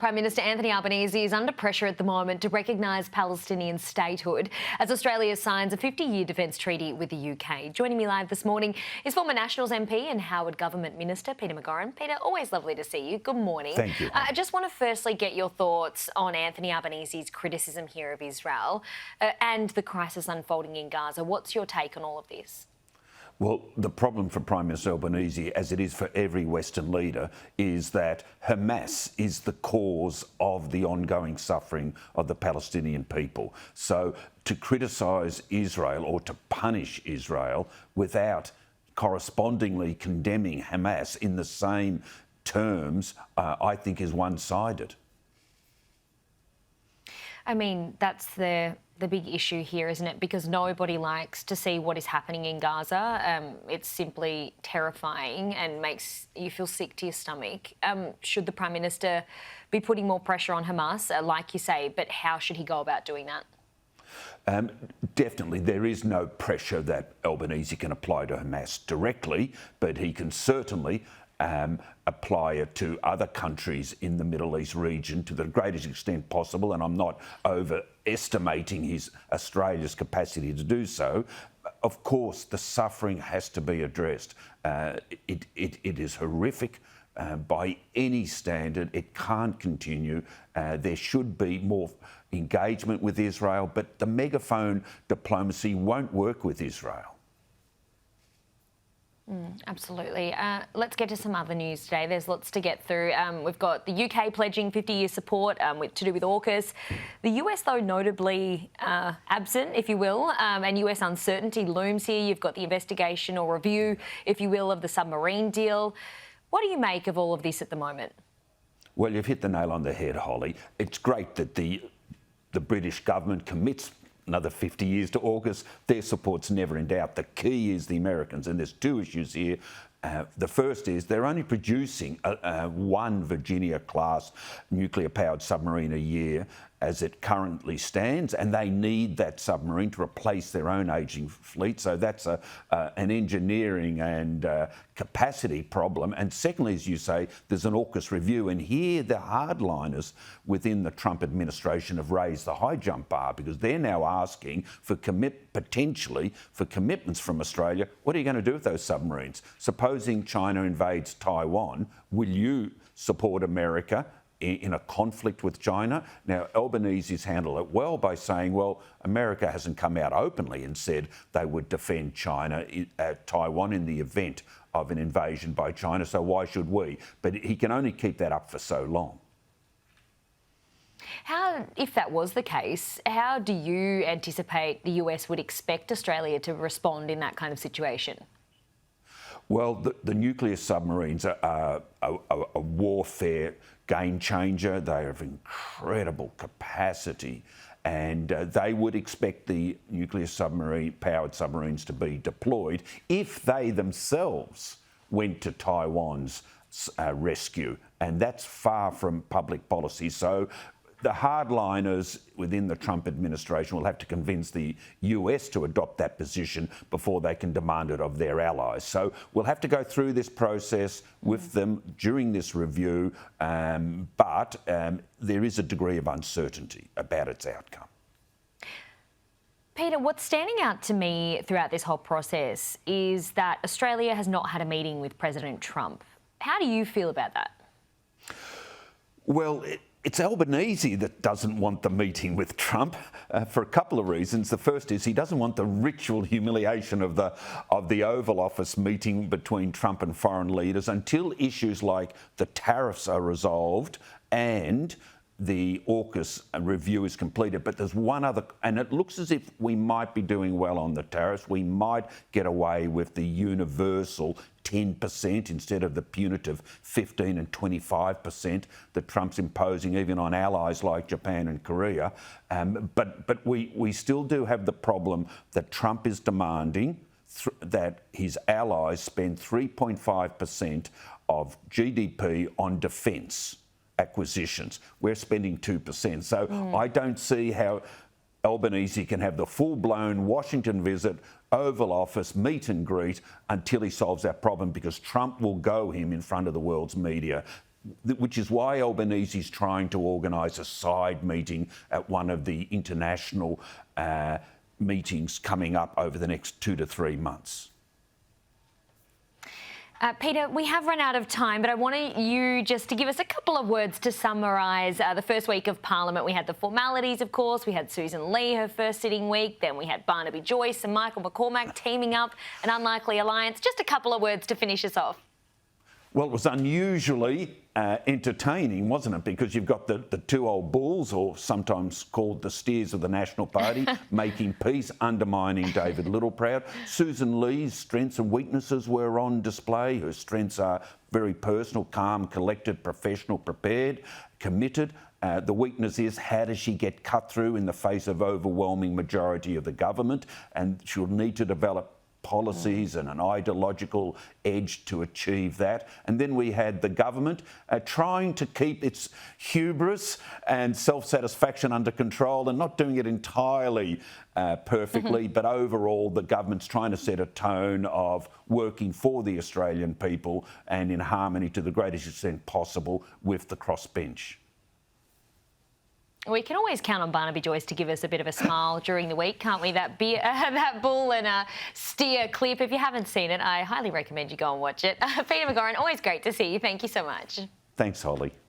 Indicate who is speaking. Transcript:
Speaker 1: Prime Minister Anthony Albanese is under pressure at the moment to recognise Palestinian statehood as Australia signs a 50-year defence treaty with the UK. Joining me live this morning is former Nationals MP and Howard Government Minister Peter McGorran. Peter, always lovely to see you. Good morning.
Speaker 2: Thank you.
Speaker 1: I just want to firstly get your thoughts on Anthony Albanese's criticism here of Israel and the crisis unfolding in Gaza. What's your take on all of this?
Speaker 2: Well, the problem for Prime Minister Albanese, as it is for every Western leader, is that Hamas is the cause of the ongoing suffering of the Palestinian people. So to criticise Israel or to punish Israel without correspondingly condemning Hamas in the same terms, I think is one-sided.
Speaker 1: I mean, that's the big issue here, isn't it? Because nobody likes to see what is happening in Gaza. It's simply terrifying and makes you feel sick to your stomach. Should the Prime Minister be putting more pressure on Hamas, like you say, but how should he go about doing that?
Speaker 2: Definitely, there is no pressure that Albanese can apply to Hamas directly, but he can certainly apply it to other countries in the Middle East region to the greatest extent possible, and I'm not overestimating Australia's capacity to do so. Of course, the suffering has to be addressed. It is horrific by any standard. It can't continue. There should be more engagement with Israel, but the megaphone diplomacy won't work with Israel.
Speaker 1: Absolutely. Let's get to some other news today. There's lots to get through. We've got the UK pledging 50-year support to do with AUKUS. The US, though, notably absent, if you will, and US uncertainty looms here. You've got the investigation or review, if you will, of the submarine deal. What do you make of all of this at the moment?
Speaker 2: Well, you've hit the nail on the head, Holly. It's great that the British government commits another 50 years to AUKUS. Their support's never in doubt. The key is the Americans, and there's two issues here. The first is they're only producing one Virginia-class nuclear-powered submarine a year as it currently stands, and they need that submarine to replace their own ageing fleet. So that's an engineering and capacity problem. And secondly, as you say, there's an AUKUS review, and here the hardliners within the Trump administration have raised the high jump bar because they're now asking for potentially for commitments from Australia. What are you going to do with those submarines? Supposing China invades Taiwan, will you support America in a conflict with China? Now, Albanese's handled it well by saying, well, America hasn't come out openly and said they would defend Taiwan in the event of an invasion by China, so why should we? But he can only keep that up for so long.
Speaker 1: If that was the case, how do you anticipate the US would expect Australia to respond in that kind of situation?
Speaker 2: Well, the nuclear submarines are a warfare game changer. They have incredible capacity, and they would expect the nuclear powered submarines to be deployed if they themselves went to Taiwan's rescue, and that's far from public policy. So the hardliners within the Trump administration will have to convince the US to adopt that position before they can demand it of their allies. So we'll have to go through this process with them during this review, but there is a degree of uncertainty about its outcome.
Speaker 1: Peter, what's standing out to me throughout this whole process is that Australia has not had a meeting with President Trump. How do you feel about that?
Speaker 2: Well, it's Albanese that doesn't want the meeting with Trump for a couple of reasons. The first is he doesn't want the ritual humiliation of the Oval Office meeting between Trump and foreign leaders until issues like the tariffs are resolved and the AUKUS review is completed. But there's one other, and it looks as if we might be doing well on the tariffs. We might get away with the universal 10% instead of the punitive 15 and 25% that Trump's imposing even on allies like Japan and Korea. But we still do have the problem that Trump is demanding that his allies spend 3.5% of GDP on defence acquisitions. We're spending 2%. So I don't see how Albanese can have the full-blown Washington visit, Oval Office, meet and greet until he solves that problem, because Trump will go him in front of the world's media which is why Albanese's trying to organise a side meeting at one of the international meetings coming up over the next 2 to 3 months.
Speaker 1: Peter, we have run out of time, but I wanted you just to give us a couple of words to summarise the first week of Parliament. We had the formalities, of course. We had Susan Lee, her first sitting week. Then we had Barnaby Joyce and Michael McCormack teaming up, an unlikely alliance. Just a couple of words to finish us off.
Speaker 2: Well, it was unusually entertaining, wasn't it? Because you've got the two old bulls, or sometimes called the steers of the National Party, making peace, undermining David Littleproud. Susan Lee's strengths and weaknesses were on display. Her strengths are very personal, calm, collected, professional, prepared, committed. The weakness is, how does she get cut through in the face of overwhelming majority of the government? And she'll need to develop policies and an ideological edge to achieve that. And then we had the government trying to keep its hubris and self-satisfaction under control, and not doing it entirely perfectly, but overall the government's trying to set a tone of working for the Australian people and in harmony to the greatest extent possible with the crossbench.
Speaker 1: We can always count on Barnaby Joyce to give us a bit of a smile during the week, can't we? That bull and steer clip. If you haven't seen it, I highly recommend you go and watch it. Peter McGoran, always great to see you. Thank you so much.
Speaker 2: Thanks, Holly.